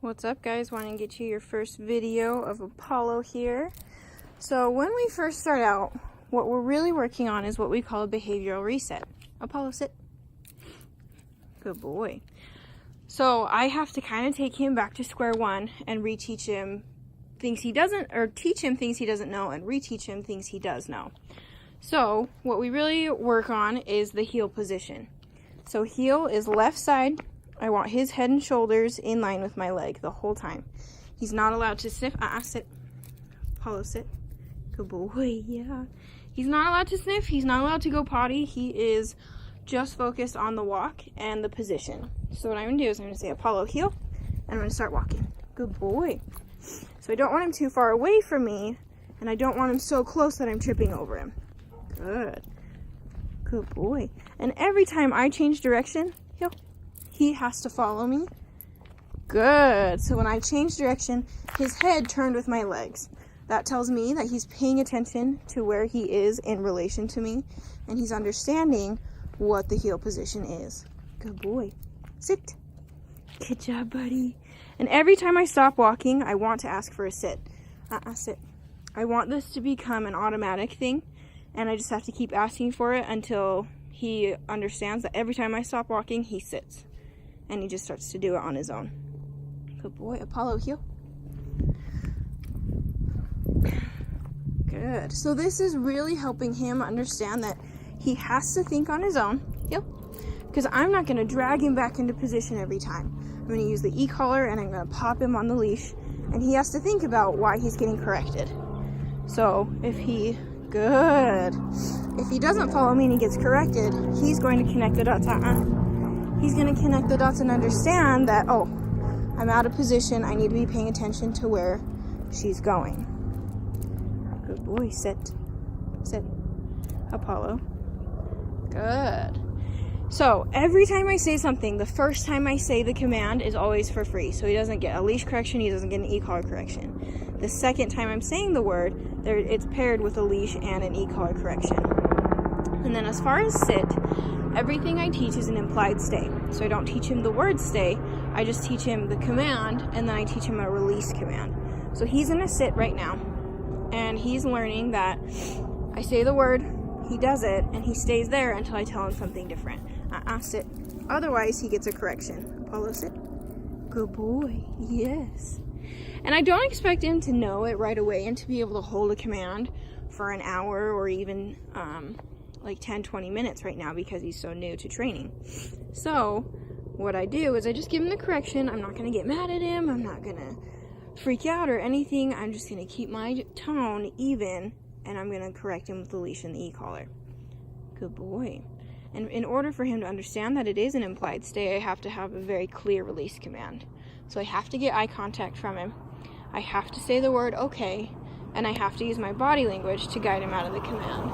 What's up, guys? Want to get you your first video of Apollo here. So when we first start out, what we're really working on is what we call a behavioral reset. Apollo, sit. Good boy. So I have to kind of take him back to square one and reteach him things he doesn't, or teach him things he doesn't know and reteach him things he does know. So what we really work on is the heel position. So heel is left side. I want his head and shoulders in line with my leg the whole time. He's not allowed to sniff. Sit. Apollo, sit. Good boy, yeah. He's not allowed to sniff. He's not allowed to go potty. He is just focused on the walk and the position. So what I'm going to do is I'm going to say Apollo, heel, and I'm going to start walking. Good boy. So I don't want him too far away from me, and I don't want him so close that I'm tripping over him. Good. Good boy. And every time I change direction, heel, he has to follow me. Good. So when I change direction, his head turned with my legs. That tells me that he's paying attention to where he is in relation to me, and he's understanding what the heel position is. Good boy. Sit. Good job, buddy. And every time I stop walking, I want to ask for a sit. Sit. I want this to become an automatic thing, and I just have to keep asking for it until he understands that every time I stop walking, he sits. And he just starts to do it on his own. Good boy. Apollo, heel. Good. So this is really helping him understand that he has to think on his own. Heel. Because I'm not going to drag him back into position every time. I'm going to use the e-collar and I'm going to pop him on the leash. And he has to think about why he's getting corrected. So if he... Good. If he doesn't follow me and he gets corrected, he's going to connect the dots. He's going to connect the dots and understand that, oh, I'm out of position. I need to be paying attention to where she's going. Good boy. Sit. Sit. Apollo. Good. So every time I say something, the first time I say the command is always for free. So he doesn't get a leash correction. He doesn't get an e-collar correction. The second time I'm saying the word, it's paired with a leash and an e-collar correction. And then as far as sit, everything I teach is an implied stay. So I don't teach him the word stay, I just teach him the command, and then I teach him a release command. So he's gonna sit right now, and he's learning that I say the word, he does it, and he stays there until I tell him something different. Sit. Otherwise, he gets a correction. Apollo, sit. Good boy. Yes. And I don't expect him to know it right away and to be able to hold a command for an hour or even like 10-20 minutes right now because he's so new to training. So what I do is I just give him the correction. I'm not going to get mad at him. I'm not going to freak out or anything. I'm just going to keep my tone even, and I'm going to correct him with the leash and the e-collar. Good boy. And in order for him to understand that it is an implied stay, I have to have a very clear release command. So I have to get eye contact from him. I have to say the word okay, and I have to use my body language to guide him out of the command.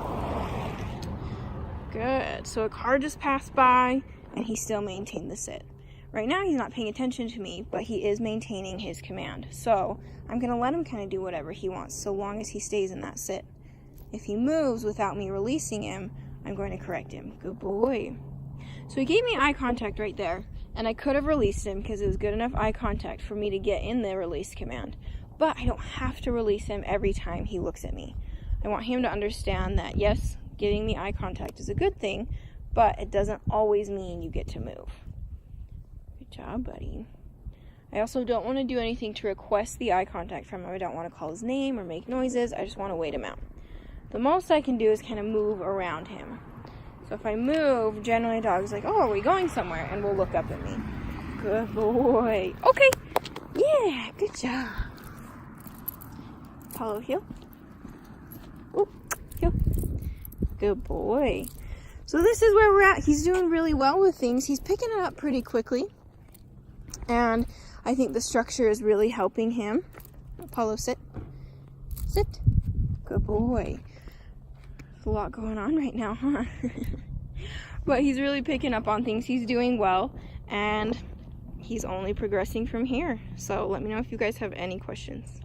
Good. So a car just passed by, and he still maintained the sit. Right now he's not paying attention to me, but he is maintaining his command. So I'm going to let him kind of do whatever he wants, so long as he stays in that sit. If he moves without me releasing him, I'm going to correct him. Good boy. So he gave me eye contact right there, and I could have released him because it was good enough eye contact for me to get in the release command. But I don't have to release him every time he looks at me. I want him to understand that, yes, getting the eye contact is a good thing, but it doesn't always mean you get to move. Good job, buddy. I also don't want to do anything to request the eye contact from him. I don't want to call his name or make noises. I just want to wait him out. The most I can do is kind of move around him. So if I move, generally a dog's like, oh, are we going somewhere? And will look up at me. Good boy. Okay. Yeah, good job. Apollo, heel. Ooh, heel. Good boy. So this is where we're at. He's doing really well with things. He's picking it up pretty quickly. And I think the structure is really helping him. Apollo, sit. Sit. Good boy. A lot going on right now, huh? But he's really picking up on things. He's doing well, and he's only progressing from here. So let me know if you guys have any questions.